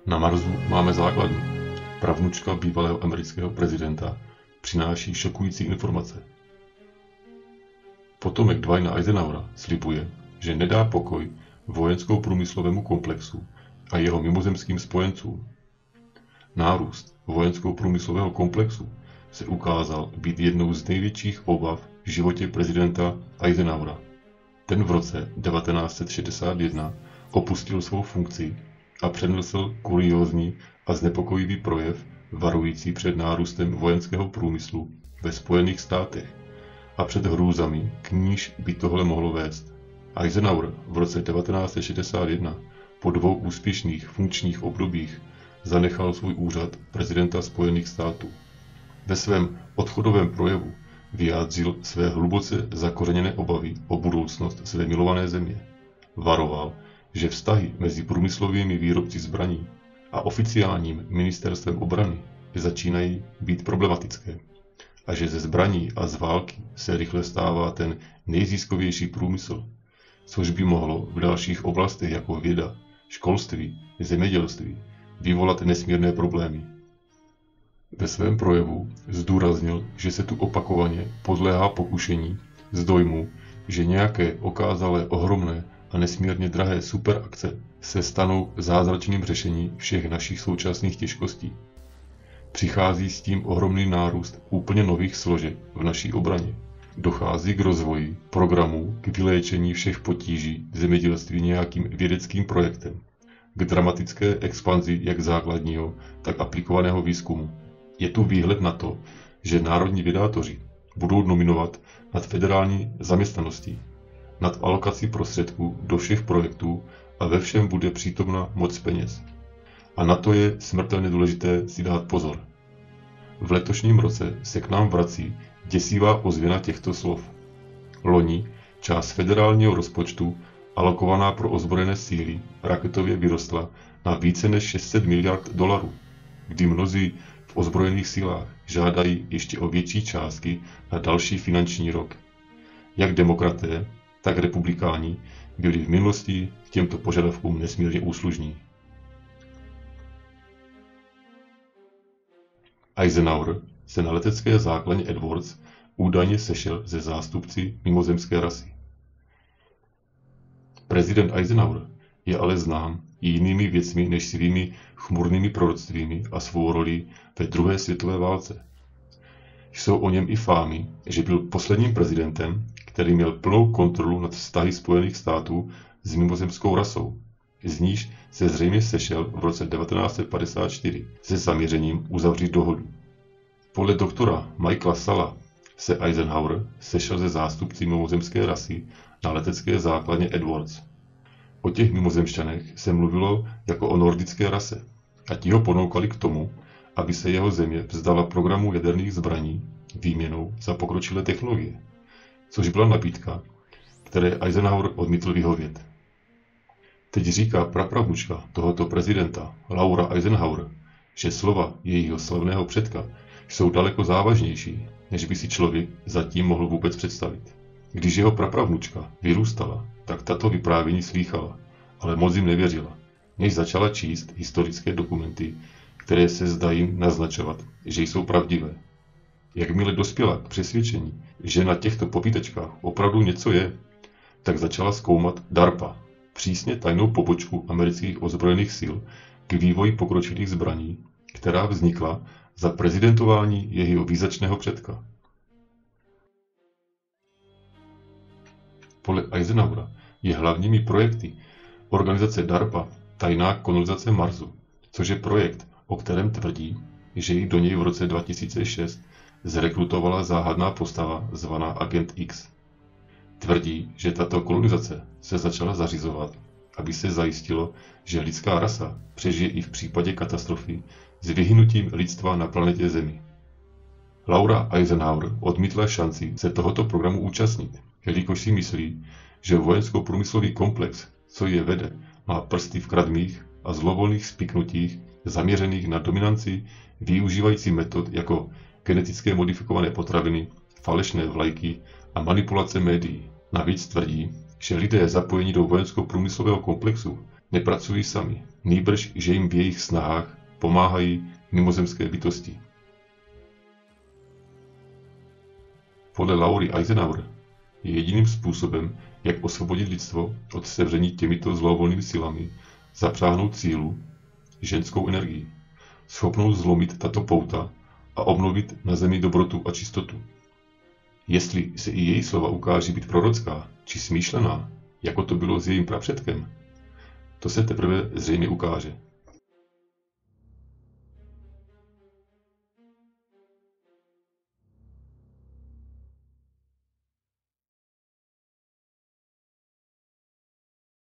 Na Marsu máme základnu. Pravnučka bývalého amerického prezidenta přináší šokující informace. Potomek Dwighta Eisenhowera slibuje, že nedá pokoj vojensko-průmyslovému komplexu a jeho mimozemským spojencům. Nárůst vojensko-průmyslového komplexu se ukázal být jednou z největších obav v životě prezidenta Eisenhowera. Ten v roce 1961 opustil svou funkci a přednesl kuriózní a znepokojivý projev varující před nárůstem vojenského průmyslu ve Spojených státech a před hrůzami, k níž by tohle mohlo vést. Eisenhower v roce 1961 po 2 úspěšných funkčních obdobích zanechal svůj úřad prezidenta Spojených států. Ve svém odchodovém projevu vyjádřil své hluboce zakořeněné obavy o budoucnost své milované země. Varoval, že vztahy mezi průmyslovými výrobci zbraní a oficiálním ministerstvem obrany začínají být problematické a že ze zbraní a z války se rychle stává ten nejziskovější průmysl, což by mohlo v dalších oblastech jako věda, školství, zemědělství vyvolat nesmírné problémy. Ve svém projevu zdůraznil, že se tu opakovaně podléhá pokušení z dojmu, že nějaké okázalé ohromné a nesmírně drahé superakce se stanou zázračným řešením všech našich současných těžkostí. Přichází s tím ohromný nárůst úplně nových složek v naší obraně. Dochází k rozvoji programů k vyléčení všech potíží v zemědělství nějakým vědeckým projektem, k dramatické expanzi jak základního, tak aplikovaného výzkumu. Je tu výhled na to, že národní vědátoři budou nominovat nad federální zaměstnaností, nad alokací prostředků do všech projektů a ve všem bude přítomna moc peněz. A na to je smrtelně důležité si dát pozor. V letošním roce se k nám vrací děsivá ozvěna těchto slov. Loni část federálního rozpočtu alokovaná pro ozbrojené síly raketově vyrostla na více než 600 miliard dolarů, kdy mnozí v ozbrojených silách žádají ještě o větší částky na další finanční rok. Jak demokraté, tak republikáni byli v minulosti k těmto požadavkům nesmírně úslužní. Eisenhower se na letecké základně Edwards údajně sešel se zástupci mimozemské rasy. Prezident Eisenhower je ale znám i jinými věcmi než svými chmurnými proroctvími a svou roli ve druhé světové válce. Jsou o něm i fámy, že byl posledním prezidentem, který měl plnou kontrolu nad vztahy Spojených států s mimozemskou rasou, z níž se zřejmě sešel v roce 1954 se zaměřením uzavřít dohodu. Podle doktora Michaela Salla se Eisenhower sešel se zástupci mimozemské rasy na letecké základně Edwards. O těch mimozemšťanech se mluvilo jako o nordické rase a ti ho ponoukali k tomu, aby se jeho země vzdala programu jaderných zbraní výměnou za pokročilé technologie, což byla nabídka, které Eisenhower odmítl vyhovět. Teď říká prapravnučka tohoto prezidenta Laura Eisenhower, že slova jejího slavného předka jsou daleko závažnější, než by si člověk zatím mohl vůbec představit. Když jeho prapravnučka vyrůstala, tak tato vyprávění slýchala, ale moc jim nevěřila, než začala číst historické dokumenty, které se zdají naznačovat, že jsou pravdivé. Jakmile dospěla k přesvědčení, že na těchto povídačkách opravdu něco je, tak začala zkoumat DARPA, přísně tajnou pobočku amerických ozbrojených sil k vývoji pokročilých zbraní, která vznikla za prezidentování jejího výzačného předka. Podle Eisenhowera je hlavními projekty organizace DARPA tajná kolonizace Marsu, což je projekt, o kterém tvrdí, že ji do něj v roce 2006 zrekrutovala záhadná postava zvaná Agent X. Tvrdí, že tato kolonizace se začala zařizovat, aby se zajistilo, že lidská rasa přežije i v případě katastrofy s vyhynutím lidstva na planetě Zemi. Laura Eisenhower odmítla šanci se tohoto programu účastnit, jelikož si myslí, že vojensko-průmyslový komplex, co je vede, má prsty v kradmích a zlovolných spiknutích zaměřených na dominanci využívající metod jako genetické modifikované potraviny, falešné vlajky a manipulace médií. Navíc tvrdí, že lidé zapojení do vojensko-průmyslového komplexu nepracují sami, nýbrž, že jim v jejich snahách pomáhají mimozemské bytosti. Podle Laury Eisenhower je jediným způsobem, jak osvobodit lidstvo od sevření těmito zlovolnými silami, zapřáhnout sílu, ženskou energii, schopnou zlomit tato pouta a obnovit na zemi dobrotu a čistotu. Jestli se i její slova ukáží být prorocká či smýšlená, jako to bylo s jejím prapředkem, to se teprve zřejmě ukáže.